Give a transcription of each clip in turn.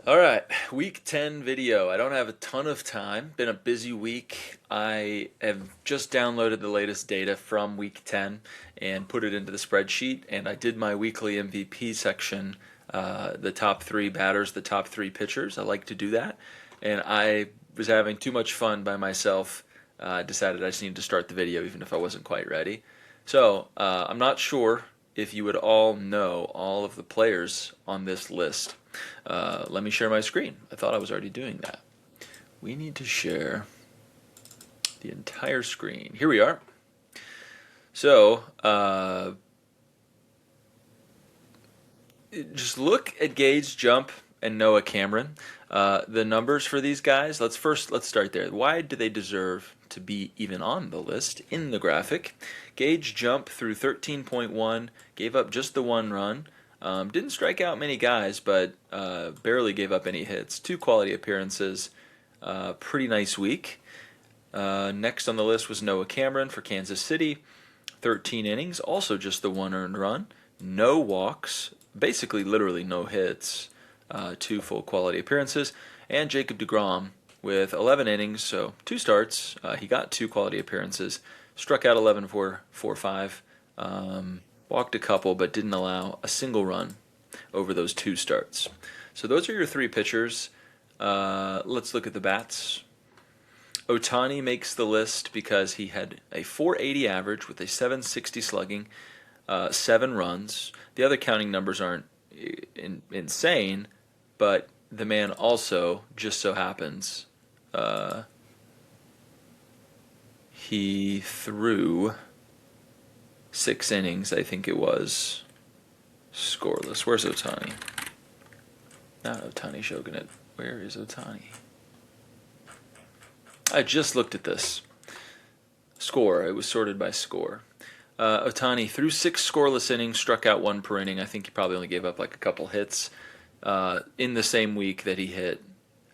All right, week 10 video. I don't have a ton of time. Been a busy week. I have just downloaded the latest data from week 10 and put it into the spreadsheet, and I did my weekly MVP section, the top three batters, the top three pitchers. I like to do that, and I was having too much fun by myself. Decided I just needed to start the video even if I wasn't quite ready. So, I'm not sure if you would all know all of the players on this list. Let me share my screen. I thought I was already doing that. We need to share the entire screen. Here we are. So, just look at Gage, Jump, and Noah Cameron. The numbers for these guys, let's start there. Why do they deserve to be even on the list in the graphic? Gage Jump through 13.1, gave up just the 1 run. Didn't strike out many guys, but barely gave up any hits. 2 quality appearances. Pretty nice week. Next on the list was Noah Cameron for Kansas City. 13 innings, also just the 1 earned run. No walks, basically literally no hits. 2 full quality appearances. And Jacob deGrom with 11 innings, so 2 starts. He got 2 quality appearances. Struck out 11 for 5. Walked a couple, but didn't allow a single run over those 2 starts. So those are your 3 pitchers. Let's look at the bats. Ohtani makes the list because he had a 480 average with a 760 slugging, 7 runs. The other counting numbers aren't insane, but the man also just so happens he threw 6 innings, I think it was, scoreless. Where's Ohtani? Not Ohtani Shogunate. Where is Ohtani? I just looked at this. Score. It was sorted by score. Ohtani threw 6 scoreless innings, struck out 1 per inning. I think he probably only gave up like a couple hits in the same week that he hit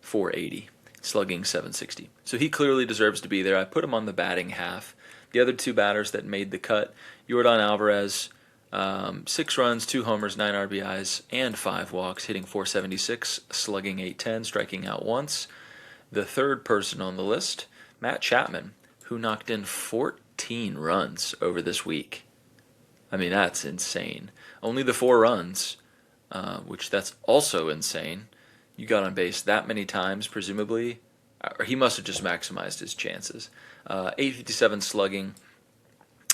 480, slugging 760. So he clearly deserves to be there. I put him on the batting half. The other 2 batters that made the cut, Yordan Alvarez, 6 runs, 2 homers, 9 RBIs, and 5 walks, hitting 476, slugging 810, striking out once. The third person on the list, Matt Chapman, who knocked in 14 runs over this week. I mean, that's insane. Only the 4 runs, which that's also insane. You got on base that many times, presumably. Or he must have just maximized his chances. 857 slugging,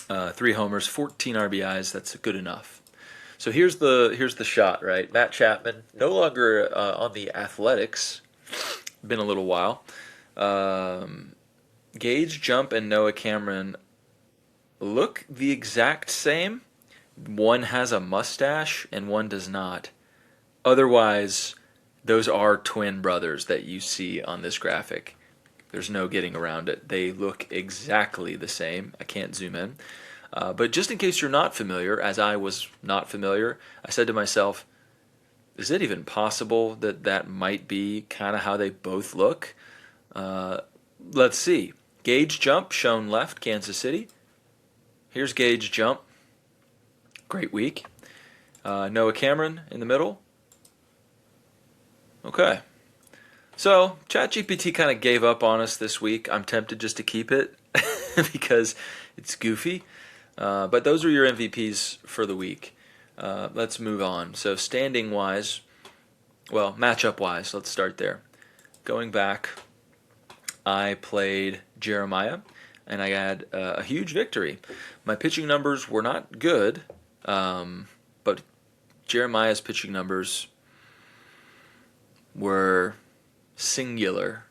3 homers, 14 RBIs. That's good enough. So here's the shot, right? Matt Chapman, no longer on the Athletics. Been a little while. Gage, Jump, and Noah Cameron look the exact same. One has a mustache and one does not. Otherwise, those are twin brothers that you see on this graphic. There's no getting around it. They look exactly the same. I can't zoom in. But just in case you're not familiar, as I was not familiar, I said to myself, is it even possible that that might be kind of how they both look? Let's see. Gage Jump, shown left, Kansas City. Here's Gage Jump. Great week. Noah Cameron in the middle. Okay. So, ChatGPT kind of gave up on us this week. I'm tempted just to keep it because it's goofy. But those are your MVPs for the week. Let's move on. So, standing-wise, well, matchup-wise, let's start there. Going back, I played Jeremiah, and I had a huge victory. My pitching numbers were not good, but Jeremiah's pitching numbers were singular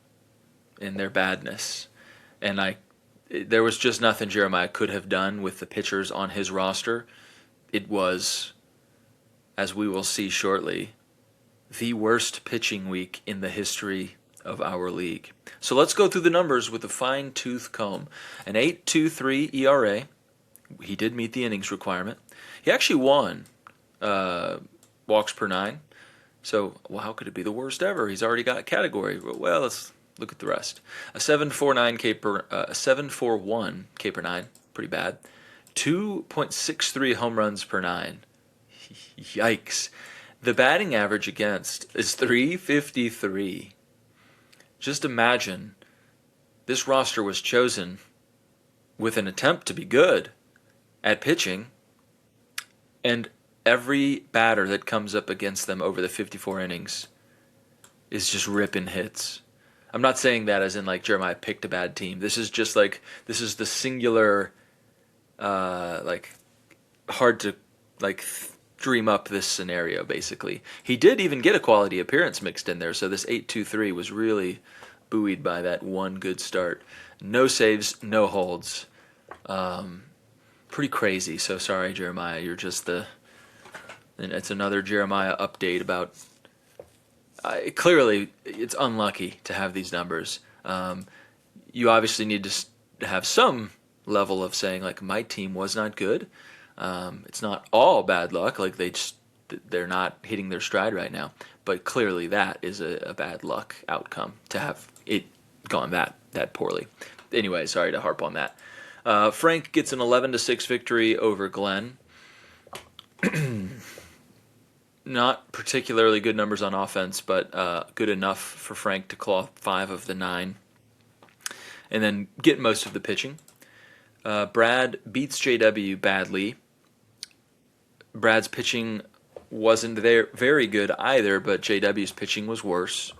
in their badness, and there was just nothing Jeremiah could have done with the pitchers on his roster. It was, as we will see shortly, the worst pitching week in the history of our league. So let's go through the numbers with a fine-tooth comb. An 8.23 ERA. He did meet the innings requirement. He actually won walks per 9. So, well, how could it be the worst ever? He's already got a category. Well, let's look at the rest. A 7.41 K per 9, pretty bad. 2.63 home runs per 9. Yikes. The batting average against is 353. Just imagine this roster was chosen with an attempt to be good at pitching, and every batter that comes up against them over the 54 innings is just ripping hits. I'm not saying that as in like Jeremiah picked a bad team. This is just like this is the singular, like hard to like dream up this scenario. Basically, he did even get a quality appearance mixed in there. So this 8-2-3 was really buoyed by that one good start. No saves, no holds. Pretty crazy. So sorry, Jeremiah. You're just the. And it's another Jeremiah update about. Clearly, it's unlucky to have these numbers. You obviously need to have some level of saying like my team was not good. It's not all bad luck. Like they're not hitting their stride right now. But clearly, that is a bad luck outcome to have it gone that poorly. Anyway, sorry to harp on that. Frank gets an 11-6 victory over Glenn. Not particularly good numbers on offense, but good enough for Frank to claw 5 of the 9 and then get most of the pitching. Brad beats JW badly. Brad's pitching wasn't very good either, but JW's pitching was worse.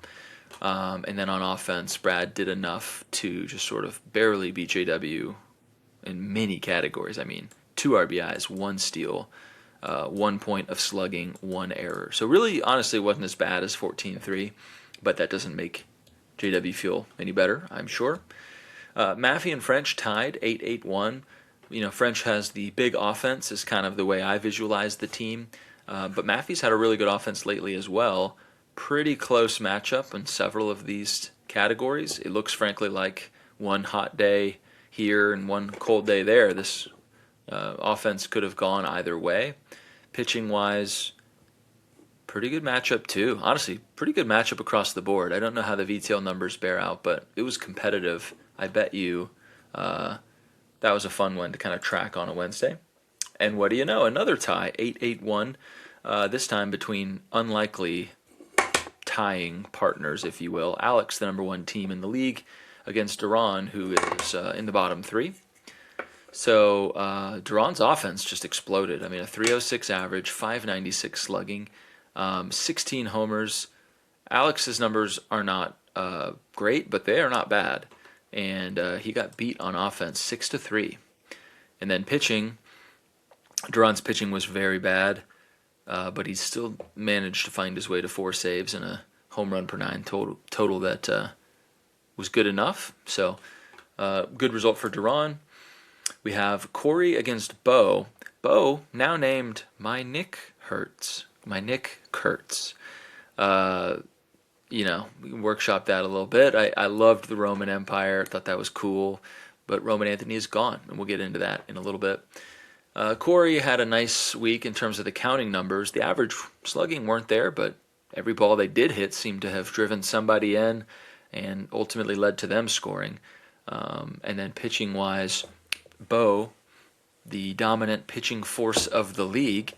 And then on offense, Brad did enough to just sort of barely beat JW in many categories. I mean, 2 RBIs, 1 steal, 1 point of slugging, 1 error. So really, honestly, it wasn't as bad as 14-3, but that doesn't make JW feel any better, I'm sure. Maffey and French tied 8-8-1. You know, French has the big offense is kind of the way I visualize the team. But Maffey's had a really good offense lately as well. Pretty close matchup in several of these categories. It looks frankly like one hot day here and one cold day there. This offense could have gone either way. Pitching-wise, pretty good matchup too. Honestly, pretty good matchup across the board. I don't know how the VTL numbers bear out, but it was competitive. I bet you that was a fun one to kind of track on a Wednesday. And what do you know? Another tie, 8-8-1, this time between unlikely tying partners, if you will. Alex, the number 1 team in the league, against Duran, who is in the bottom 3. So Duran's offense just exploded. I mean, a 306 average, 596 slugging, 16 homers. Alex's numbers are not great, but they are not bad. And he got beat on offense 6-3. And then pitching, Duran's pitching was very bad, but he still managed to find his way to 4 saves and a home run per 9 total that was good enough. So good result for Duran. We have Corey against Bo. Bo, now named My Nick Hurts. My Nick Kurtz. You know, we can workshop that a little bit. I loved the Roman Empire. Thought that was cool. But Roman Anthony is gone, and we'll get into that in a little bit. Corey had a nice week in terms of the counting numbers. The average slugging weren't there, but every ball they did hit seemed to have driven somebody in and ultimately led to them scoring. And then pitching-wise, Bo, the dominant pitching force of the league,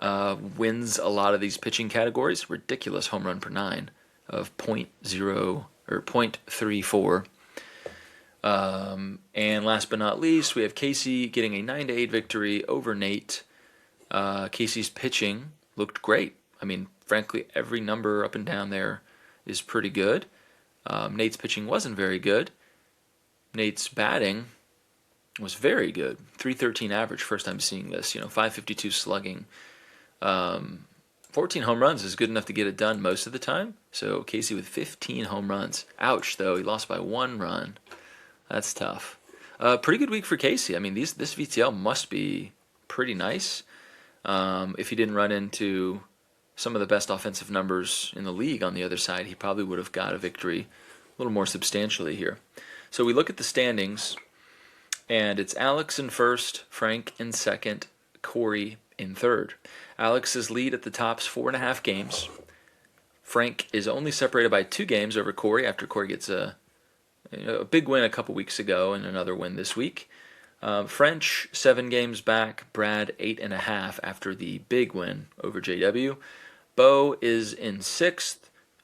wins a lot of these pitching categories. Ridiculous home run per 9 of .34. And last but not least, we have Casey getting a 9-8 victory over Nate. Casey's pitching looked great. I mean, frankly, every number up and down there is pretty good. Nate's pitching wasn't very good. Nate's batting was very good. 313 average, first time seeing this. 552 slugging. 14 home runs is good enough to get it done most of the time. So Casey with 15 home runs. Ouch, though. He lost by 1 run. That's tough. Pretty good week for Casey. I mean, this VTL must be pretty nice. If he didn't run into some of the best offensive numbers in the league on the other side, he probably would have got a victory a little more substantially here. So we look at the standings, and it's Alex in first, Frank in second, Corey in third. Alex's lead at the top's 4.5 games. Frank is only separated by 2 games over Corey after Corey gets a big win a couple weeks ago and another win this week. French, 7 games back. Brad, 8.5 after the big win over JW. Bo is in 6th,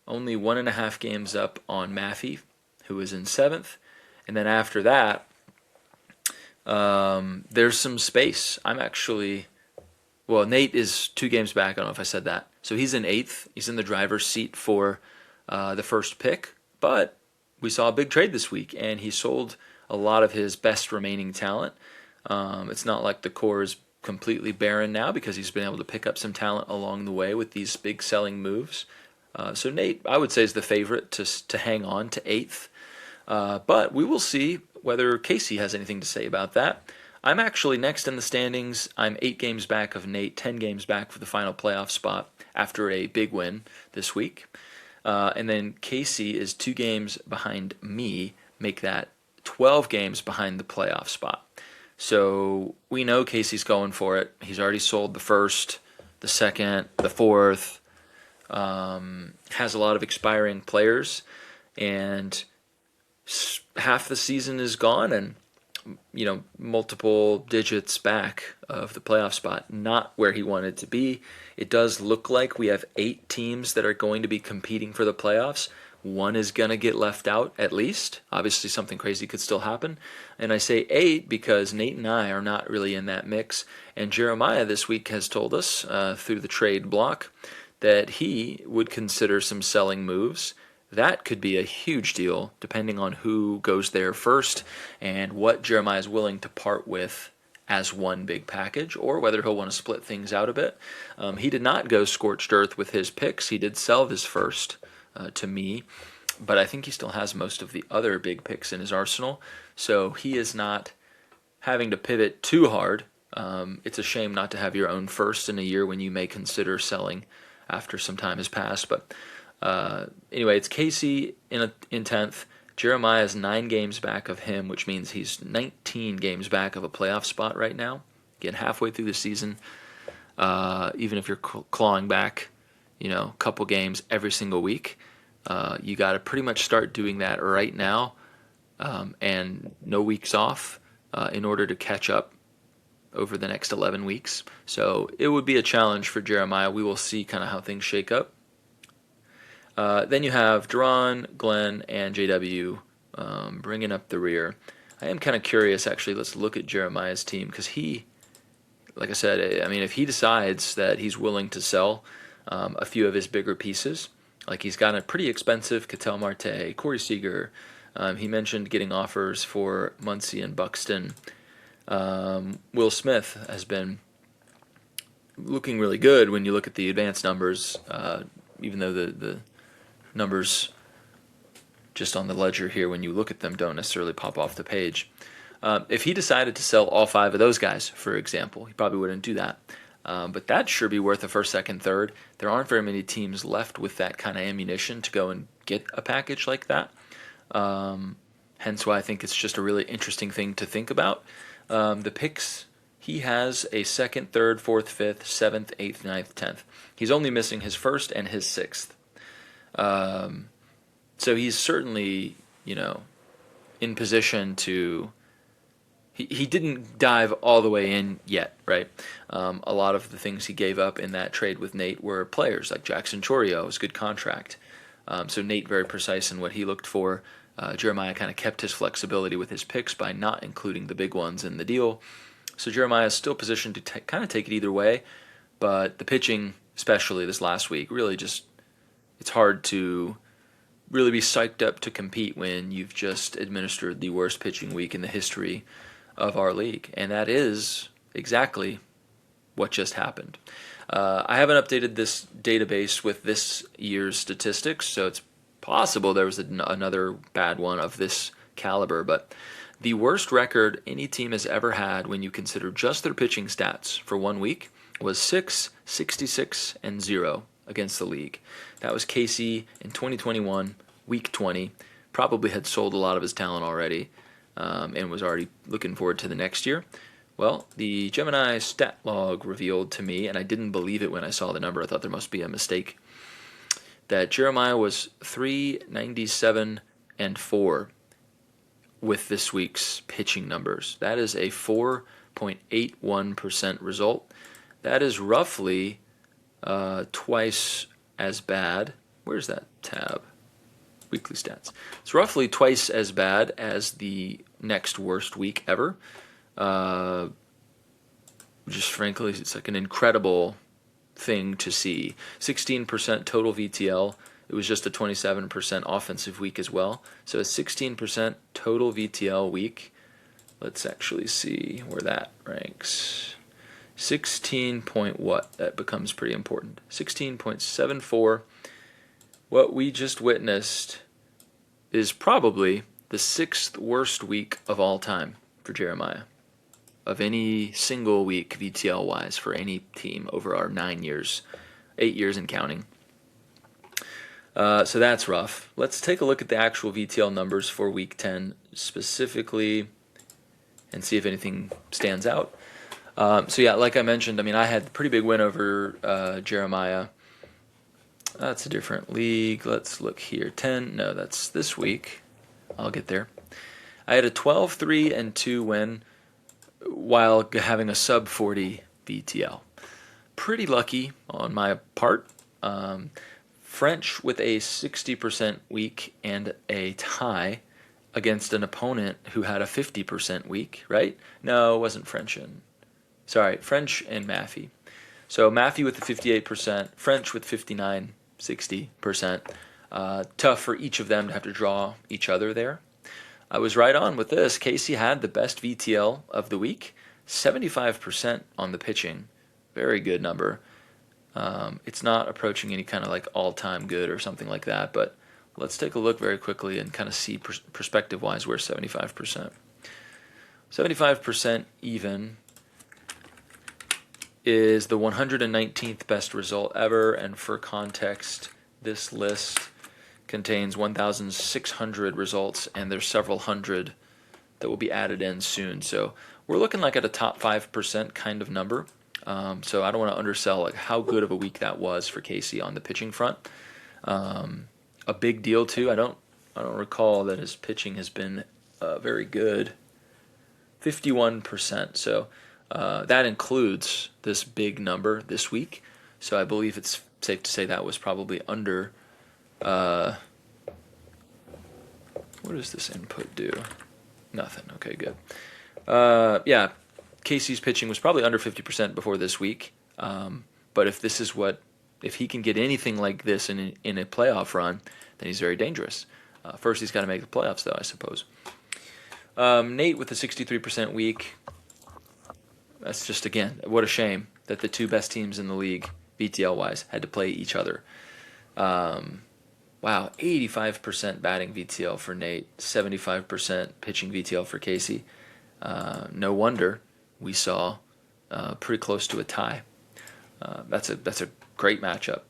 only 1.5 games up on Maffey, who is in 7th. And then after that, there's some space. Well, Nate is 2 games back. I don't know if I said that. So he's in 8th. He's in the driver's seat for the first pick. But we saw a big trade this week, and he sold a lot of his best remaining talent. It's not like the core is completely barren now because he's been able to pick up some talent along the way with these big selling moves. So Nate, I would say, is the favorite to hang on to 8th. But we will see whether Casey has anything to say about that. I'm actually next in the standings. I'm 8 games back of Nate, 10 games back for the final playoff spot after a big win this week. And then Casey is 2 games behind me, make that 12 games behind the playoff spot. So we know Casey's going for it. He's already sold the first, the second, the fourth, has a lot of expiring players, and half the season is gone, and multiple digits back of the playoff spot, not where he wanted to be. It does look like we have 8 teams that are going to be competing for the playoffs. One is going to get left out at least. Obviously, something crazy could still happen. And I say 8 because Nate and I are not really in that mix. And Jeremiah this week has told us through the trade block that he would consider some selling moves. That could be a huge deal depending on who goes there first and what Jeremiah is willing to part with as one big package, or whether he'll want to split things out a bit. He did not go scorched earth with his picks. He did sell his first to me, but I think he still has most of the other big picks in his arsenal, so he is not having to pivot too hard. It's a shame not to have your own first in a year when you may consider selling after some time has passed, but anyway, it's Casey in 10th. Jeremiah is 9 games back of him, which means he's 19 games back of a playoff spot right now. Again, halfway through the season, even if you're clawing back, a couple games every single week, you got to pretty much start doing that right now, and no weeks off in order to catch up over the next 11 weeks. So it would be a challenge for Jeremiah. We will see kind of how things shake up. Then you have Duran, Glenn, and JW bringing up the rear. I am kind of curious, actually. Let's look at Jeremiah's team, because he, like I said, if he decides that he's willing to sell a few of his bigger pieces, like he's got a pretty expensive Ketel Marte, Corey Seager. He mentioned getting offers for Muncy and Buxton. Will Smith has been looking really good when you look at the advanced numbers, even though the numbers just on the ledger here, when you look at them, don't necessarily pop off the page. If he decided to sell all 5 of those guys, for example, he probably wouldn't do that. But that'd sure be worth a first, second, third. There aren't very many teams left with that kind of ammunition to go and get a package like that. Hence why I think it's just a really interesting thing to think about. The picks, he has a second, third, fourth, fifth, 7th, 8th, 9th, 10th. He's only missing his first and his 6th. So he's certainly, in position to. He didn't dive all the way in yet, right? A lot of the things he gave up in that trade with Nate were players like Jackson Chorio. It was a good contract. So Nate very precise in what he looked for. Jeremiah kind of kept his flexibility with his picks by not including the big ones in the deal. So Jeremiah is still positioned to kind of take it either way, but the pitching, especially this last week, really just, it's hard to really be psyched up to compete when you've just administered the worst pitching week in the history of our league, and that is exactly what just happened. I haven't updated this database with this year's statistics, so it's possible there was another bad one of this caliber, but the worst record any team has ever had when you consider just their pitching stats for 1 week was 6, 66, and 0 against the league. That was Casey in 2021, week 20. Probably had sold a lot of his talent already, and was already looking forward to the next year. Well, the Gemini stat log revealed to me, and I didn't believe it when I saw the number. I thought there must be a mistake, that Jeremiah was 397 and 4 with this week's pitching numbers. That is a 4.81% result. That is roughly twice as bad. Where's that tab? Weekly stats. It's roughly twice as bad as the next worst week ever. Just frankly, it's like an incredible thing to see. 16% total VTL. It was just a 27% offensive week as well. So a 16% total VTL week. Let's actually see where that ranks. 16 point what? That becomes pretty important. 16.74. What we just witnessed is probably the 6th worst week of all time for Jeremiah. Of any single week VTL wise for any team over our 9 years, 8 years and counting. So that's rough. Let's take a look at the actual VTL numbers for week 10 specifically and see if anything stands out. So yeah, like I mentioned, I mean, I had a pretty big win over Jeremiah. That's a different league. Let's look here. 10, no, that's this week. I'll get there. I had a 12-3-2 win while having a sub 40 VTL. Pretty lucky on my part. French with a 60% week and a tie against an opponent who had a 50% week, right? No, it wasn't French and Maffey. So Maffey with the 58%, French with 59, 60%. Tough for each of them to have to draw each other there. I was right on with this. Casey had the best VTL of the week, 75% on the pitching. Very good number. It's not approaching any kind of like all-time good or something like that, but let's take a look very quickly and kind of see perspective-wise where 75%. 75% even is the 119th best result ever, and for context, this list contains 1,600 results, and there's several hundred that will be added in soon. So we're looking like at a top 5% kind of number. So I don't want to undersell like how good of a week that was for Casey on the pitching front. A big deal too. I don't recall that his pitching has been very good. 51%. So that includes this big number this week. So I believe it's safe to say that was probably under. What does this input do? Nothing. Okay, good. Yeah, Casey's pitching was probably under 50% before this week. But if he can get anything like this in a playoff run, then he's very dangerous. First, he's got to make the playoffs, though, I suppose. Nate with a 63% week. That's just, again, what a shame that the two best teams in the league, VTL-wise, had to play each other. Wow, 85% batting VTL for Nate, 75% pitching VTL for Casey. No wonder we saw pretty close to a tie. That's a great matchup.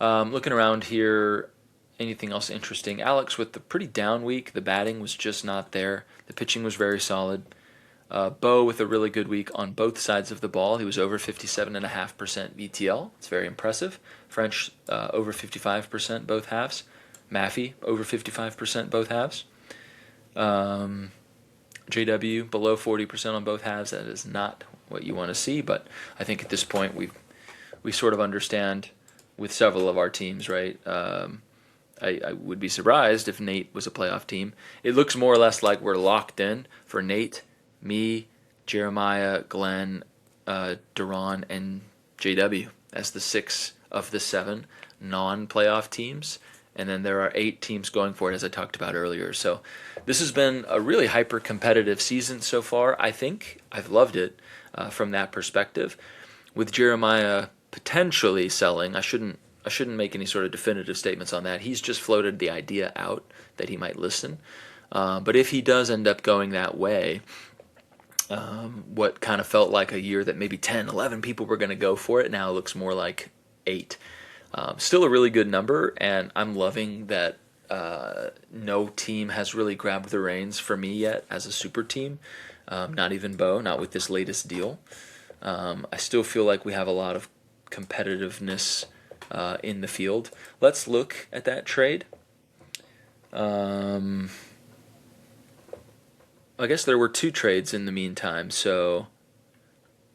Looking around here, anything else interesting? Alex with the pretty down week. The batting was just not there. The pitching was very solid. Bo with a really good week on both sides of the ball. He was over 57.5% VTL. It's very impressive. French over 55% both halves. Maffey over 55% both halves. JW below 40% on both halves. That is not what you want to see, but I think at this point we sort of understand with several of our teams, right? I would be surprised if Nate was a playoff team. It looks more or less like we're locked in for Nate, me, Jeremiah, Glenn, Duran, and JW as the 6 of the 7 non-playoff teams. And then there are 8 teams going for it, as I talked about earlier. So this has been a really hyper-competitive season so far. I think I've loved it from that perspective. With Jeremiah potentially selling, I shouldn't make any sort of definitive statements on that. He's just floated the idea out that he might listen. But if he does end up going that way, what kind of felt like a year that maybe 10, 11 people were going to go for it now looks more like 8. Still a really good number, and I'm loving that no team has really grabbed the reins for me yet as a super team. Not even Bo, not with this latest deal. I still feel like we have a lot of competitiveness in the field. Let's look at that trade. I guess there were 2 trades in the meantime, so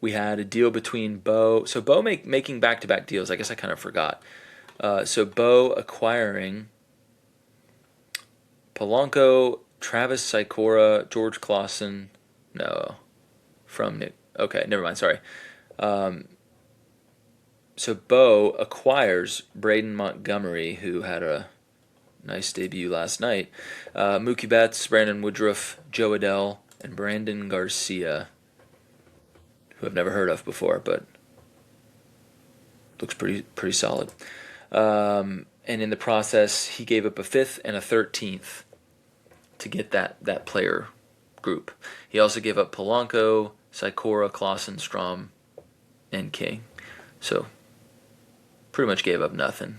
we had a deal between Bo. So Bo making back-to-back deals. I guess I kind of forgot. So Bo acquiring Polanco, Travis Sikora, George Clausen. No, from Nick. Okay, never mind. Sorry. So Bo acquires Braden Montgomery, who had a nice debut last night. Mookie Betts, Brandon Woodruff, Joe Adell, and Brandon Garcia, who I've never heard of before, but looks pretty solid. And in the process, he gave up a 5th and a 13th to get that player group. He also gave up Polanco, Sikora, Clausen, Strom, and King. So pretty much gave up nothing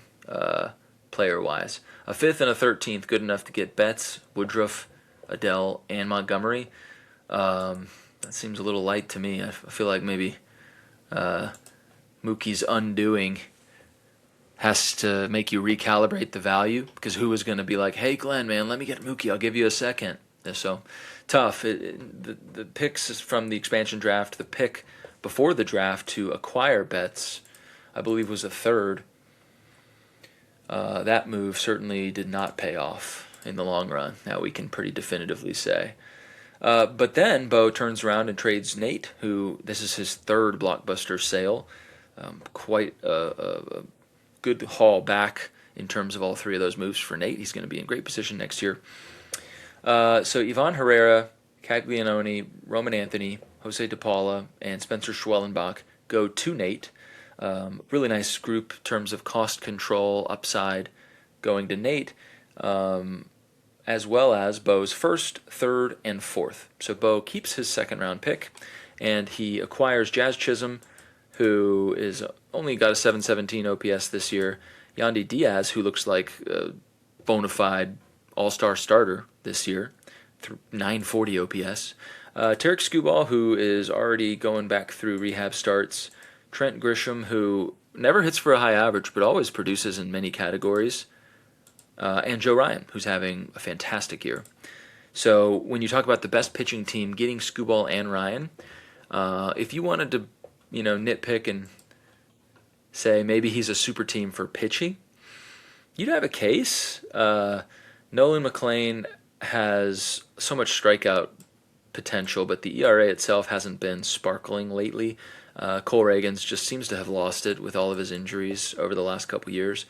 player-wise. A 5th and a 13th, good enough to get Betts, Woodruff, Adell, and Montgomery. That seems a little light to me. I feel like maybe Mookie's undoing has to make you recalibrate the value, because who is going to be like, hey, Glenn, man, let me get Mookie. I'll give you a second. So tough. The picks from the expansion draft, the pick before the draft to acquire Betts, I believe was a 3rd. That move certainly did not pay off in the long run. That we can pretty definitively say. But then Bo turns around and trades Nate, who this is his 3rd blockbuster sale. Quite a good haul back in terms of all 3 of those moves for Nate. He's going to be in great position next year. So Ivan Herrera, Caglianone, Roman Anthony, Jose DePaula, and Spencer Schwellenbach go to Nate. Really nice group in terms of cost control, upside, going to Nate, as well as Bo's 1st, 3rd, and 4th. So Bo keeps his 2nd-round pick, and he acquires Jazz Chisholm, who is only got a 717 OPS this year. Yandy Diaz, who looks like a bona fide all-star starter this year, 940 OPS. Tarek Skubal, who is already going back through rehab starts. Trent Grisham, who never hits for a high average, but always produces in many categories. And Joe Ryan, who's having a fantastic year. So when you talk about the best pitching team, getting Skubal and Ryan, if you wanted to, nitpick and say maybe he's a super team for pitching, you'd have a case. Nolan McLean has so much strikeout potential, but the ERA itself hasn't been sparkling lately. Cole Reagans just seems to have lost it with all of his injuries over the last couple years.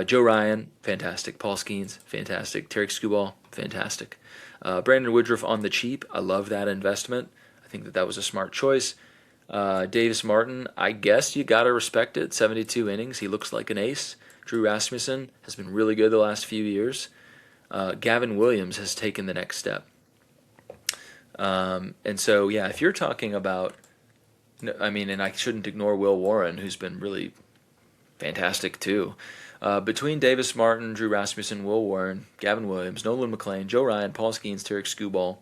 Joe Ryan, fantastic. Paul Skeens, fantastic. Tarek Skubal, fantastic. Brandon Woodruff on the cheap. I love that investment. I think that was a smart choice. Davis Martin, I guess you got to respect it. 72 innings. He looks like an ace. Drew Rasmussen has been really good the last few years. Gavin Williams has taken the next step. And so, yeah, if you're talking about, and I shouldn't ignore Will Warren, who's been really fantastic too. Between Davis Martin, Drew Rasmussen, Will Warren, Gavin Williams, Nolan McLean, Joe Ryan, Paul Skeens, Tarek Skubal,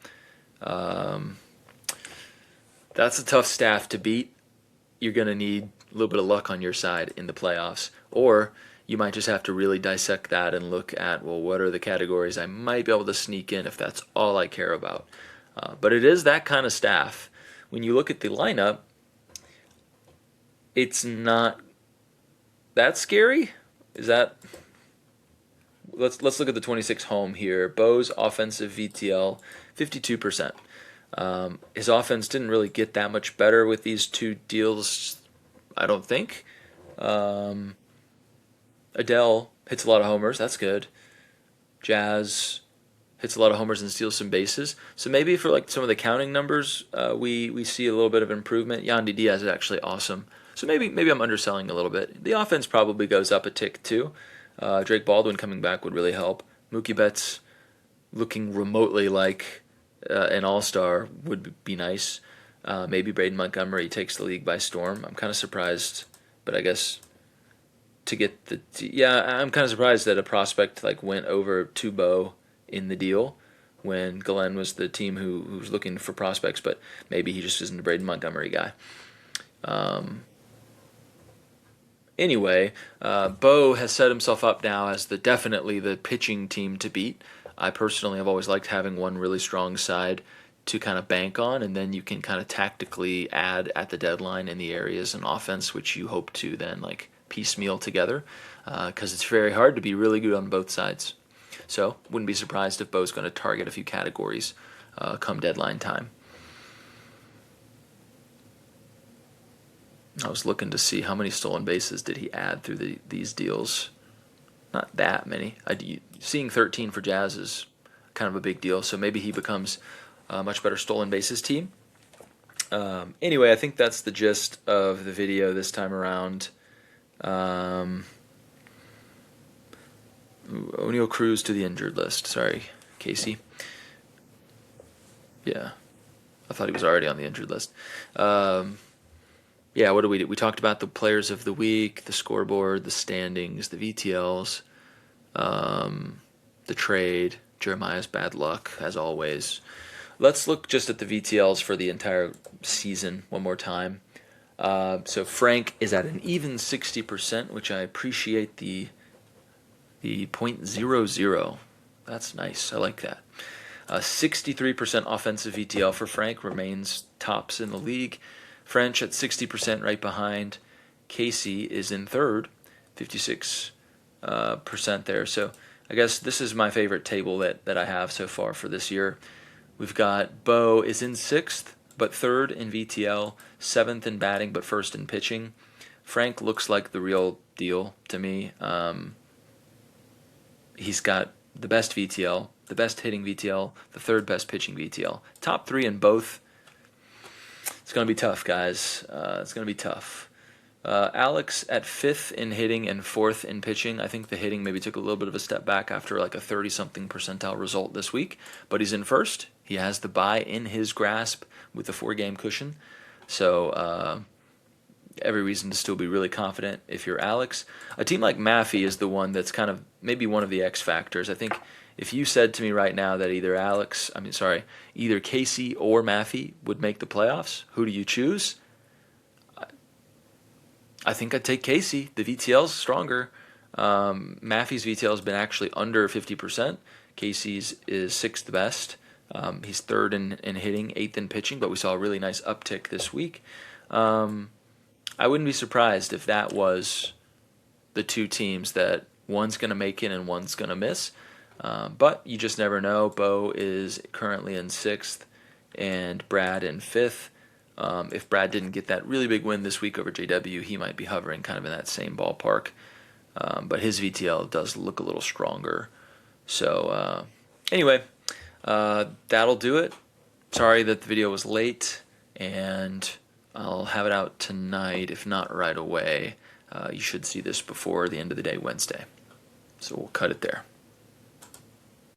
that's a tough staff to beat. You're going to need a little bit of luck on your side in the playoffs. Or you might just have to really dissect that and look at, well, what are the categories I might be able to sneak in if that's all I care about. But it is that kind of staff. When you look at the lineup, it's not that scary. Let's look at the 26 home here. Bo's offensive VTL, 52%. His offense didn't really get that much better with these 2 deals, I don't think. Adell hits a lot of homers. That's good. Jazz hits a lot of homers and steals some bases. So maybe for like some of the counting numbers, we see a little bit of improvement. Yandy Diaz is actually awesome. So maybe I'm underselling a little bit. The offense probably goes up a tick too. Drake Baldwin coming back would really help. Mookie Betts looking remotely like an all-star would be nice. Maybe Braden Montgomery takes the league by storm. I'm kind of surprised, but I guess I'm kind of surprised that a prospect like went over to Bo in the deal when Glenn was the team who was looking for prospects, but maybe he just isn't a Braden Montgomery guy. Anyway, Bo has set himself up now as definitely the pitching team to beat. I personally have always liked having one really strong side to kind of bank on, and then you can kind of tactically add at the deadline in the areas and offense which you hope to then like piecemeal together, because it's very hard to be really good on both sides. So wouldn't be surprised if Bo's going to target a few categories come deadline time. I was looking to see how many stolen bases did he add through these deals. Not that many. Seeing 13 for Jazz is kind of a big deal, so maybe he becomes a much better stolen bases team. Anyway, I think that's the gist of the video this time around. O'Neal Cruz to the injured list. Sorry, Casey. Yeah, I thought he was already on the injured list. Yeah, what do we do? We talked about the players of the week, the scoreboard, the standings, the VTLs, the trade, Jeremiah's bad luck, as always. Let's look just at the VTLs for the entire season one more time. So Frank is at an even 60%, which I appreciate the .00. That's nice. I like that. 63% offensive VTL for Frank, remains tops in the league. French at 60% right behind. Casey is in third, 56% there. So I guess this is my favorite table that I have so far for this year. We've got Bo is in sixth, but third in VTL, seventh in batting, but first in pitching. Frank looks like the real deal to me. He's got the best VTL, the best hitting VTL, the third best pitching VTL. Top three in both. It's going to be tough, guys. It's going to be tough. Alex at fifth in hitting and fourth in pitching. I think the hitting maybe took a little bit of a step back after like a 30-something percentile result this week, but he's in first. He has the bye in his grasp with the 4-game cushion. So every reason to still be really confident if you're Alex. A team like Maffey is the one that's kind of maybe one of the X factors. I think if you said to me right now that either Casey or Maffey would make the playoffs, who do you choose? I think I'd take Casey. The VTL's stronger. Maffey's VTL has been actually under 50%. Casey's is sixth best. He's third in hitting, eighth in pitching, but we saw a really nice uptick this week. I wouldn't be surprised if that was the two teams that one's going to make it and one's going to miss. But you just never know. Bo is currently in sixth and Brad in fifth. If Brad didn't get that really big win this week over JW, he might be hovering kind of in that same ballpark. But his VTL does look a little stronger. So anyway, that'll do it. Sorry that the video was late, and I'll have it out tonight, if not right away. You should see this before the end of the day Wednesday. So we'll cut it there.